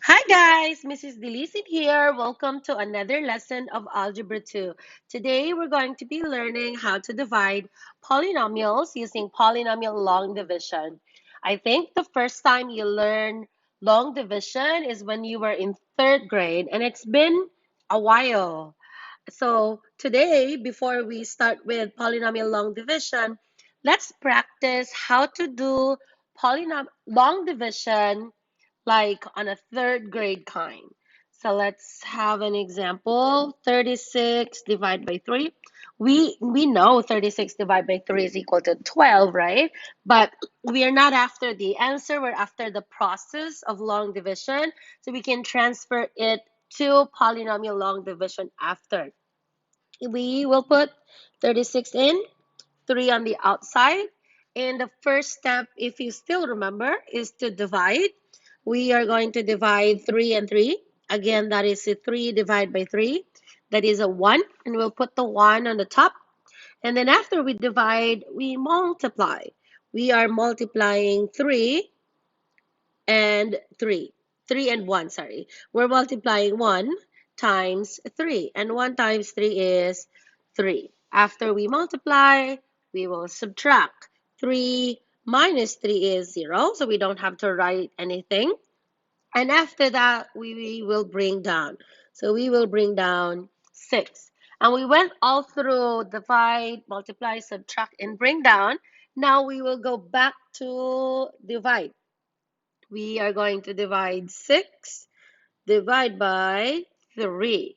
Hi guys, Mrs. Delisin here. Welcome to another lesson of Algebra 2. Today we're going to be learning how to divide polynomials using polynomial long division. I think the first time you learn long division is when you were in third grade, and it's been a while. So today, before we start with polynomial long division, let's practice how to do long division like on a third grade kind. So let's have an example. 36 divided by 3. We know 36 divided by 3 is equal to 12, right? But we are not after the answer, we're after the process of long division. So we can transfer it to polynomial long division after. We will put 36 in, 3 on the outside. And the first step, if you still remember, is to divide. We are going to divide 3 and 3. Again, that is a 3 divided by 3. That is a 1. And we'll put the 1 on the top. And then after we divide, we multiply. We are multiplying 3 and 3. 3 and 1, sorry. We're multiplying 1 times 3. And 1 times 3 is 3. After we multiply, we will subtract. 3 minus 3 is 0, so we don't have to write anything. And after that, we will bring down. So we will bring down 6. And we went all through divide, multiply, subtract, and bring down. Now we will go back to divide. We are going to divide 6 divide by 3.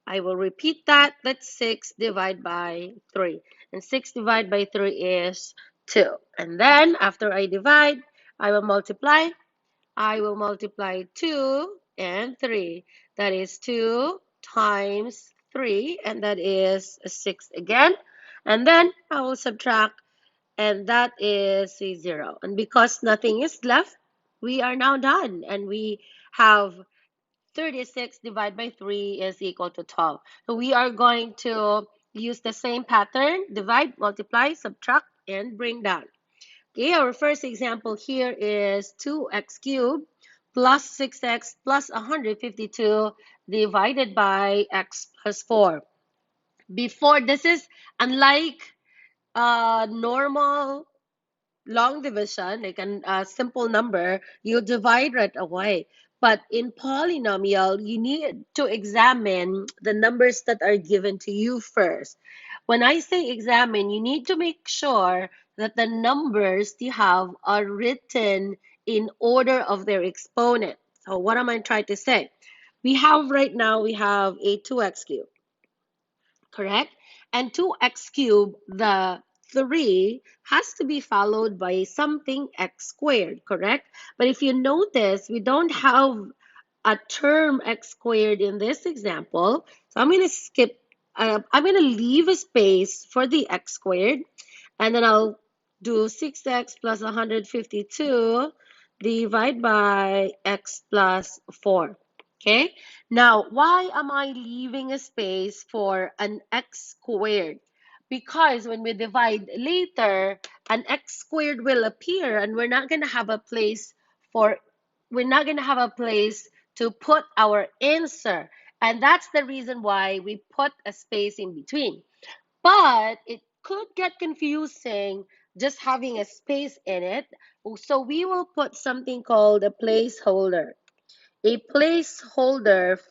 I will repeat that. That's 6 divided by 3. And 6 divided by 3 is 2. And then after I divide, I will multiply. I will multiply 2 and 3. That is 2 times 3, and that is 6 again. And then I will subtract, and that is a 0. And because nothing is left, we are now done. And we have 36 divided by 3 is equal to 12. So we are going to use the same pattern, divide, multiply, subtract, and bring down. Okay, our first example here is 2x cubed plus 6x plus 152 divided by x plus 4. Before, this is unlike normal long division, like a simple number, you divide right away. But in polynomial, you need to examine the numbers that are given to you first. When I say examine, you need to make sure that the numbers you have are written in order of their exponent. So what am I trying to say? We have a 2x cubed, correct? And 2x cubed, the 3 has to be followed by something x squared, correct? But if you notice, we don't have a term x squared in this example. So I'm going to skip, I'm going to leave a space for the x squared. And then I'll do 6x plus 152 divided by x plus 4. Okay, now why am I leaving a space for an x squared? Because when we divide later, an x squared will appear, and for we're not going to have a place to put our answer. And that's the reason why we put a space in between. But it could get confusing just having a space in it. So we will put something called a placeholder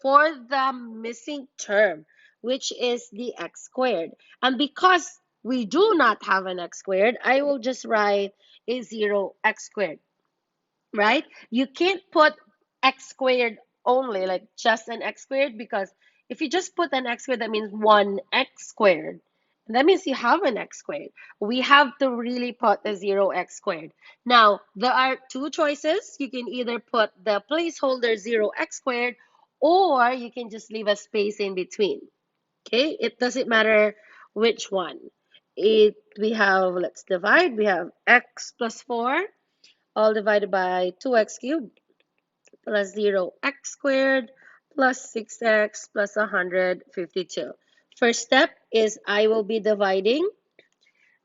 for the missing term, which is the x squared. And because we do not have an x squared, I will just write a 0x squared, right? You can't put x squared only, like just an x squared, because if you just put an x squared, that means 1x squared. That means you have an x squared. We have to really put a 0x squared. Now, there are two choices. You can either put the placeholder 0x squared, or you can just leave a space in between. Okay, it doesn't matter which one. Let's divide. We have x plus 4 all divided by 2x cubed plus 0x squared plus 6x plus 152. First step is I will be dividing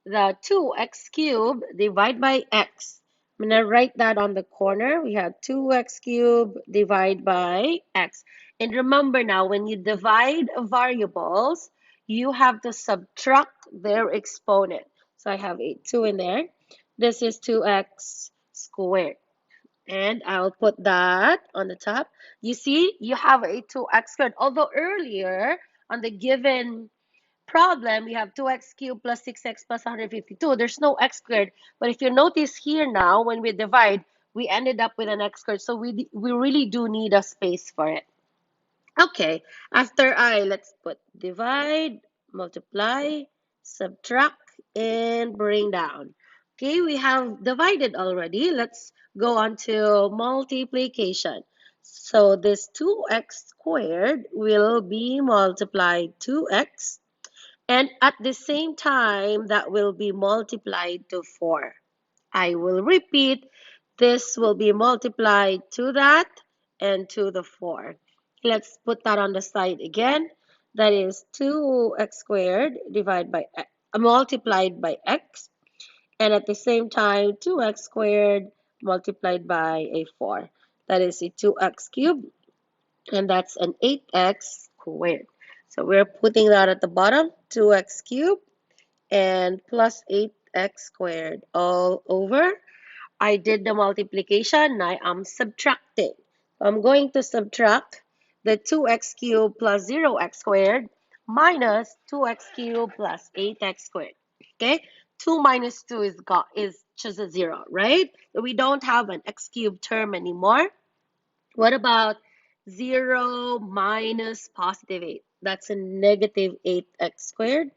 the 2x cubed divided by x. I'm going to write that on the corner. We have 2x cubed divided by x. And remember now, when you divide variables, you have to subtract their exponent. So I have a 2 in there. This is 2x squared. And I'll put that on the top. You see, you have a 2x squared. Although earlier, on the given problem, we have 2x cubed plus 6x plus 152. There's no x squared. But if you notice here now, when we divide, we ended up with an x squared. So we really do need a space for it. Okay, after let's put divide, multiply, subtract, and bring down. Okay, we have divided already. Let's go on to multiplication. So this 2x squared will be multiplied 2x, and at the same time, that will be multiplied to 4. I will repeat, this will be multiplied to that and to the 4. Let's put that on the side again. That is 2x squared divided by multiplied by x, and at the same time 2x squared multiplied by a 4. That is a 2x cubed, and that's an 8x squared. So we're putting that at the bottom, 2x cubed and plus 8x squared all over. I did the multiplication. Now I'm subtracting. So I'm going to subtract the 2x cubed plus 0x squared minus 2x cubed plus 8x squared. Okay? 2 minus 2 is just a 0, right? So we don't have an x cubed term anymore. What about 0 minus positive 8? That's a negative 8x squared.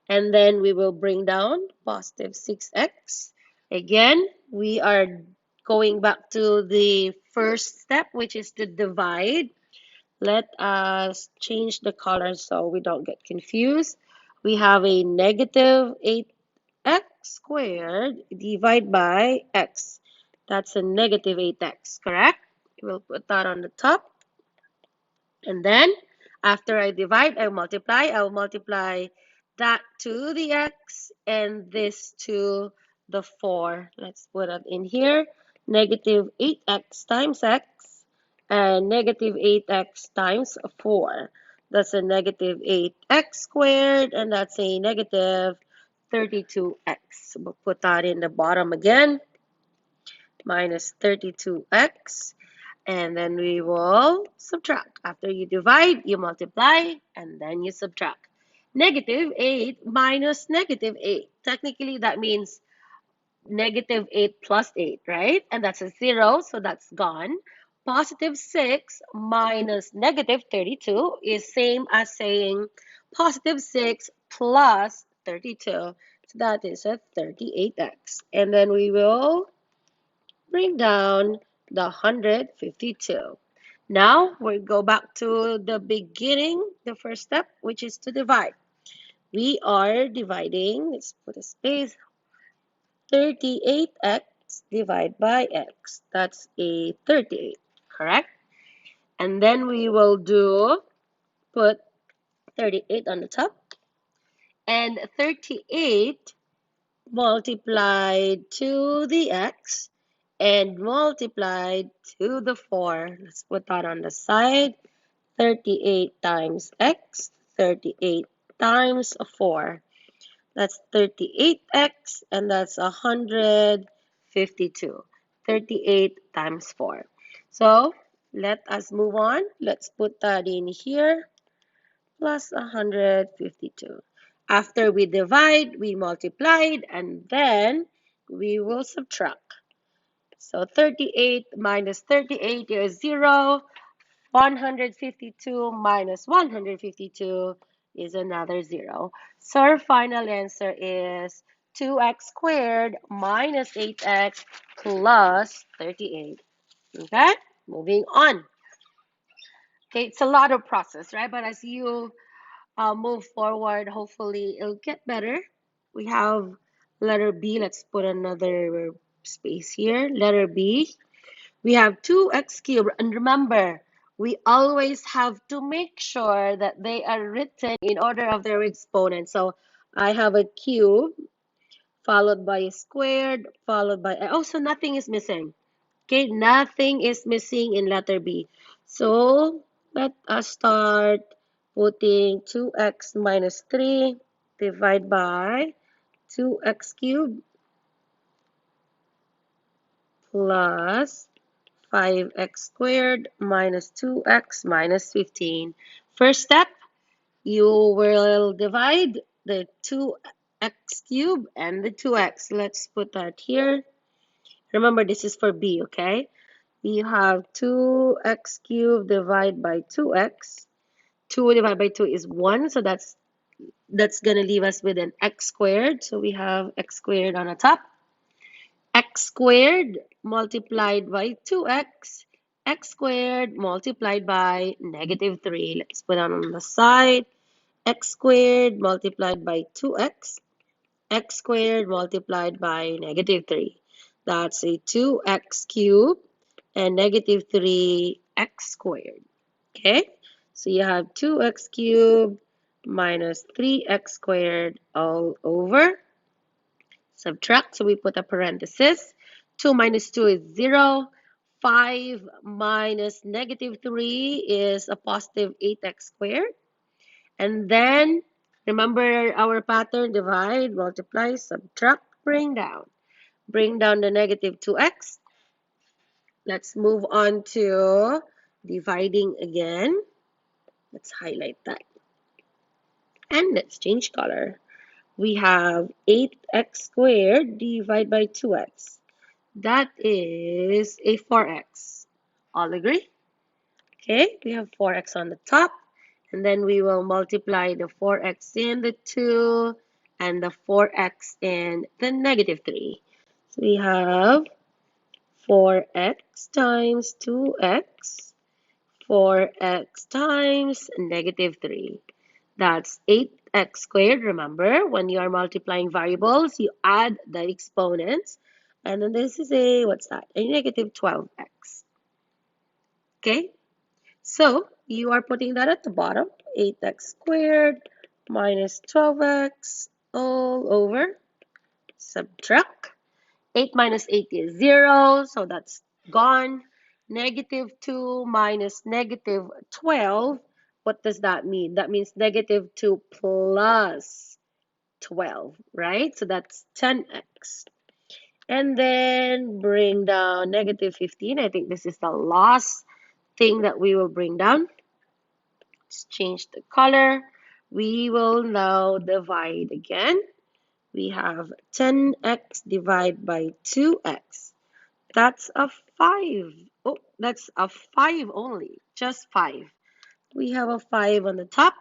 And then we will bring down positive 6x. Again, we are going back to the first step, which is to divide. Let us change the color so we don't get confused. We have a negative 8x squared divided by x. That's a negative 8x, correct? We'll put that on the top. And then after I divide, I multiply. I'll multiply that to the x and this to the 4. Let's put it in here. Negative 8x times x and negative 8x times 4. That's a negative 8x squared, and that's a negative 32x. We'll put that in the bottom again. Minus 32x. And then we will subtract. After you divide, you multiply, and then you subtract. Negative 8 minus negative 8. Technically, that means negative 8 plus 8, right? And that's a 0, so that's gone. Positive 6 minus negative 32 is same as saying positive 6 plus 32. So that is a 38x. And then we will bring down the 152. Now we go back to the beginning, the first step, which is to divide. We are dividing, let's put a space, 38x divided by x. That's a 38, correct? And then we will put 38 on the top, and 38 multiplied to the x and multiplied to the 4. Let's put that on the side. 38 times x, 38 times 4. That's 38x, and that's 152. 38 times 4. So let us move on. Let's put that in here. Plus 152. After we divide, we multiplied, and then we will subtract. So 38 minus 38 is 0. 152 minus 152 is another 0. So our final answer is 2x squared minus 8x plus 38. Okay, moving on. Okay, it's a lot of process, right? But as you move forward, hopefully it'll get better. We have letter B. Let's put another space here. Letter B. We have 2x cubed. And remember, we always have to make sure that they are written in order of their exponent. So I have a cube followed by squared, followed by, oh, so nothing is missing. Okay, nothing is missing in letter B. So let us start putting 2x minus 3 divided by 2x cubed plus 5x squared minus 2x minus 15. First step, you will divide the 2x cubed and the 2x. Let's put that here. Remember, this is for B, okay? We have 2x cubed divided by 2x. 2 divided by 2 is 1, so that's going to leave us with an x squared. So we have x squared on the top. X squared multiplied by 2x. X squared multiplied by negative 3. Let's put that on the side. X squared multiplied by 2x. X squared multiplied by negative 3. That's a 2x cubed and negative 3x squared. Okay, so you have 2x cubed minus 3x squared all over. Subtract, so we put a parenthesis. 2 minus 2 is 0. 5 minus negative 3 is a positive 8x squared. And then, remember our pattern, divide, multiply, subtract, bring down. Bring down the negative 2x. Let's move on to dividing again. Let's highlight that. And let's change color. We have 8x squared divided by 2x. That is a 4x. All agree? Okay, we have 4x on the top. And then we will multiply the 4x in the 2 and the 4x in the negative 3. So we have 4x times 2x, 4x times negative 3. That's 8x squared. Remember, when you are multiplying variables, you add the exponents. And then this is a, what's that? A negative 12x. Okay, so you are putting that at the bottom. 8x squared minus 12x all over. Subtract. 8 minus 8 is 0, so that's gone. Negative 2 minus negative 12. What does that mean? That means negative 2 plus 12, right? So that's 10x. And then bring down negative 15. I think this is the last thing that we will bring down. Let's change the color. We will now divide again. We have 10x divided by 2x. That's a 5. Oh, that's a 5 only. Just 5. We have a 5 on the top.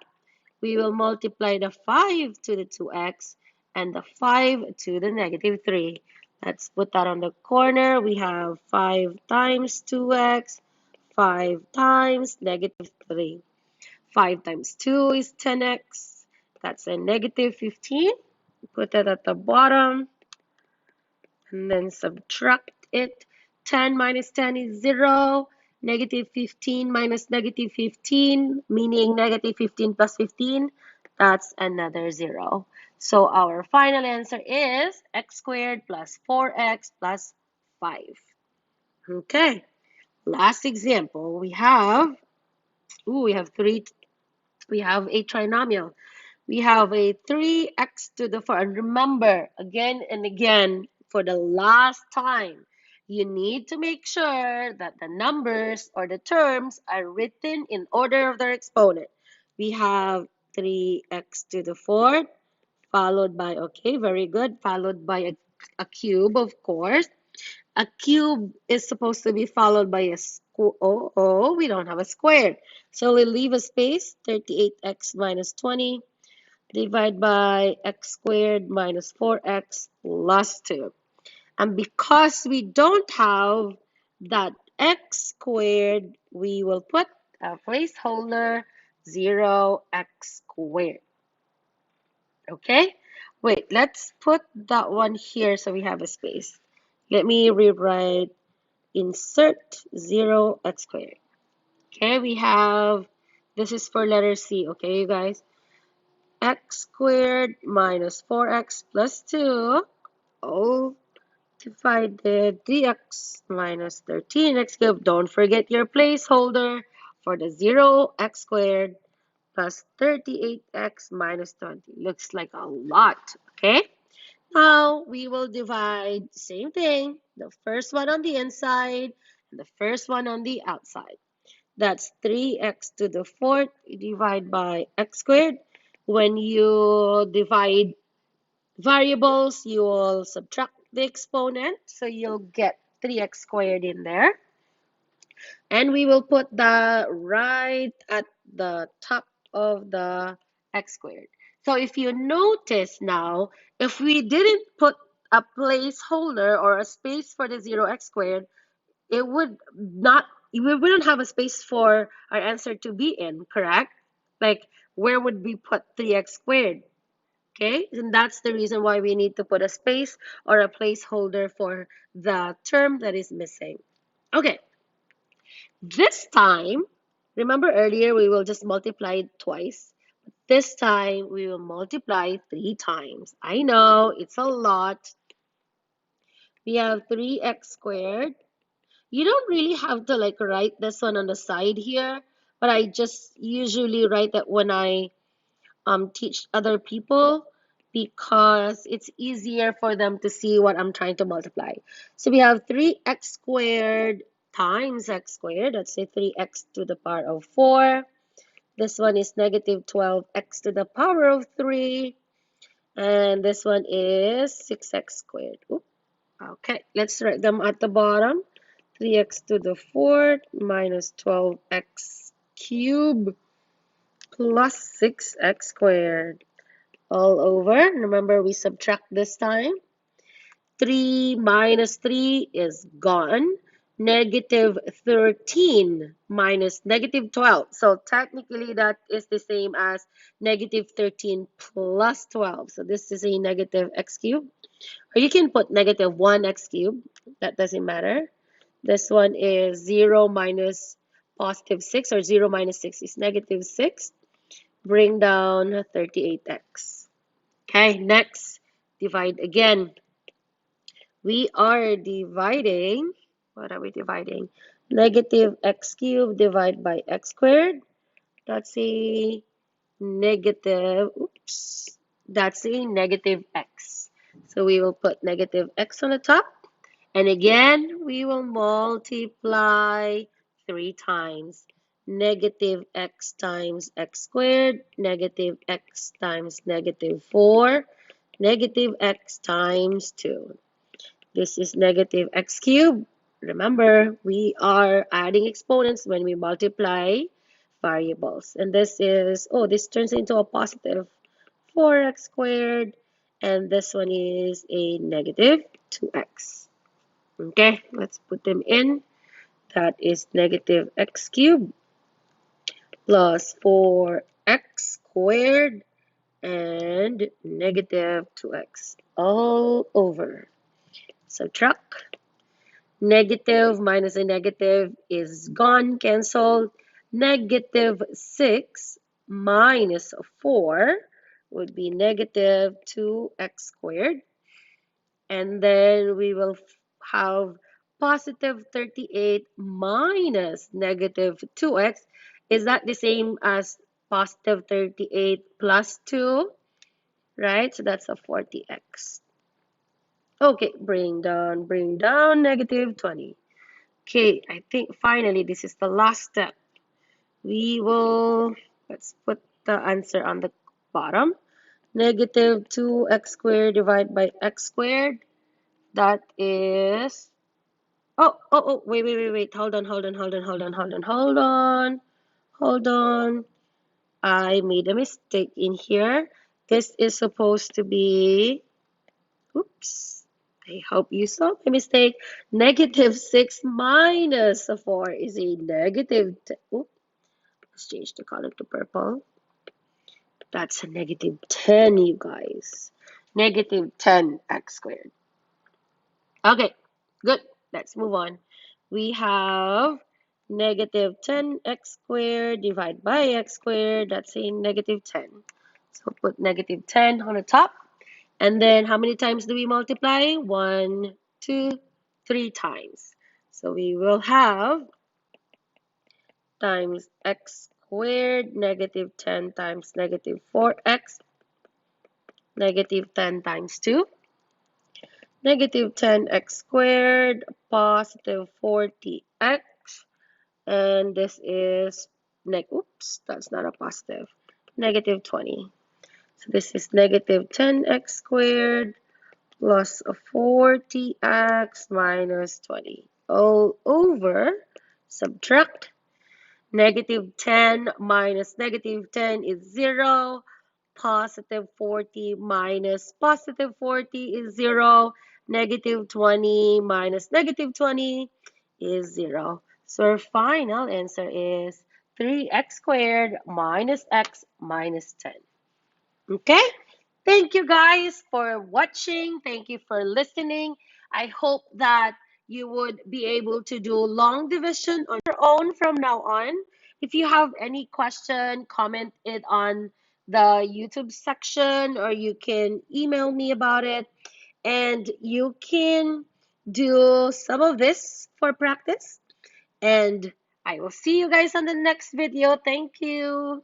We will multiply the 5 to the 2x and the 5 to the negative 3. Let's put that on the corner. We have 5 times 2x, 5 times negative 3. 5 times 2 is 10x. That's a negative 15. Put that at the bottom and then subtract it. 10 minus 10 is 0. Negative 15 minus negative 15, meaning negative 15 plus 15, that's another 0. So our final answer is x squared plus 4x plus 5. Okay, last example. We have a trinomial. We have a 3x to the 4. And remember, again and again, for the last time, you need to make sure that the numbers or the terms are written in order of their exponent. We have 3x to the 4, followed by, okay, very good, followed by a cube, of course. A cube is supposed to be followed by a square. Oh, we don't have a square. So we'll leave a space, 38x minus 20. Divide by x squared minus 4x plus 2. And because we don't have that x squared, we will put a placeholder 0x squared. Okay? Wait, let's put that one here so we have a space. Let me rewrite insert 0x squared. Okay, we have, this is for letter C, okay, you guys? X squared minus 4x plus 2 all divided dx minus 13x cubed. Don't forget your placeholder for the 0, x squared plus 38x minus 20. Looks like a lot, okay? Now we will divide, same thing, the first one on the inside and the first one on the outside. That's 3x to the fourth divided by x squared. When you divide variables, you will subtract the exponent, so you'll get 3x squared in there. And we will put that right at the top of the x squared. So if you notice now, if we didn't put a placeholder or a space for the 0x squared, it would not, we wouldn't have a space for our answer to be in, correct? Like, where would we put 3x squared? Okay, and that's the reason why we need to put a space or a placeholder for the term that is missing. Okay, this time, remember earlier we will just multiply twice. This time we will multiply 3 times. I know it's a lot. We have 3x squared. You don't really have to like write this one on the side here, but I just usually write that when I teach other people because it's easier for them to see what I'm trying to multiply. So we have 3x squared times x squared. Let's say 3x to the power of 4. This one is negative 12x to the power of 3. And this one is 6x squared. Oops. Okay, let's write them at the bottom. 3x to the fourth minus 12x cubed plus 6x squared all over. Remember, we subtract this time. 3 minus 3 is gone. Negative 13 minus negative 12. So technically that is the same as negative 13 plus 12. So this is a negative x cubed. Or you can put negative 1x cubed. That doesn't matter. This one is 0 minus positive 6, or 0 minus 6 is negative 6. Bring down 38x. Okay, next, divide again. We are dividing, what are we dividing? Negative x cubed divided by x squared. That's a negative, oops, that's a negative x. So we will put negative x on the top. And again, we will multiply 3 times. Negative x times x squared, negative x times negative 4, negative x times 2. This is negative x cubed. Remember, we are adding exponents when we multiply variables. And this is, oh, this turns into a positive 4x squared. And this one is a negative 2x. Okay, let's put them in. That is negative x cubed plus 4x squared and negative 2x all over. Subtract. Negative minus a negative is gone, cancelled. Negative 6 minus 4 would be negative 2x squared. And then we will have positive 38 minus negative 2x. Is that the same as positive 38 plus 2? Right? So that's a 40x. Okay, bring down negative 20. Okay, I think finally this is the last step. We will, let's put the answer on the bottom. Negative 2x squared divided by x squared. That is, wait. Hold on. I made a mistake in here. This is supposed to be, oops. I hope you saw my mistake. Negative 6 minus 4 is a negative, let's change the color to purple. That's a negative 10, you guys. Negative 10x squared. Okay, good. Let's move on. We have negative 10x squared divided by x squared. That's a negative 10. So put negative 10 on the top. And then how many times do we multiply? 1, 2, 3 times. So we will have times x squared, negative 10 times negative 4x, negative 10 times 2, negative 10x squared, positive 40x, and this is, oops, that's not a positive, negative 20. So this is negative 10x squared plus 40x minus 20 all over, subtract, negative 10 minus negative 10 is 0, positive 40 minus positive 40 is 0, negative 20 minus negative 20 is 0. So our final answer is 3x squared minus x minus 10. Okay? Thank you guys for watching. Thank you for listening. I hope that you would be able to do long division on your own from now on. If you have any question, comment it on the YouTube section, or you can email me about it. And you can do some of this for practice. And I will see you guys on the next video. Thank you.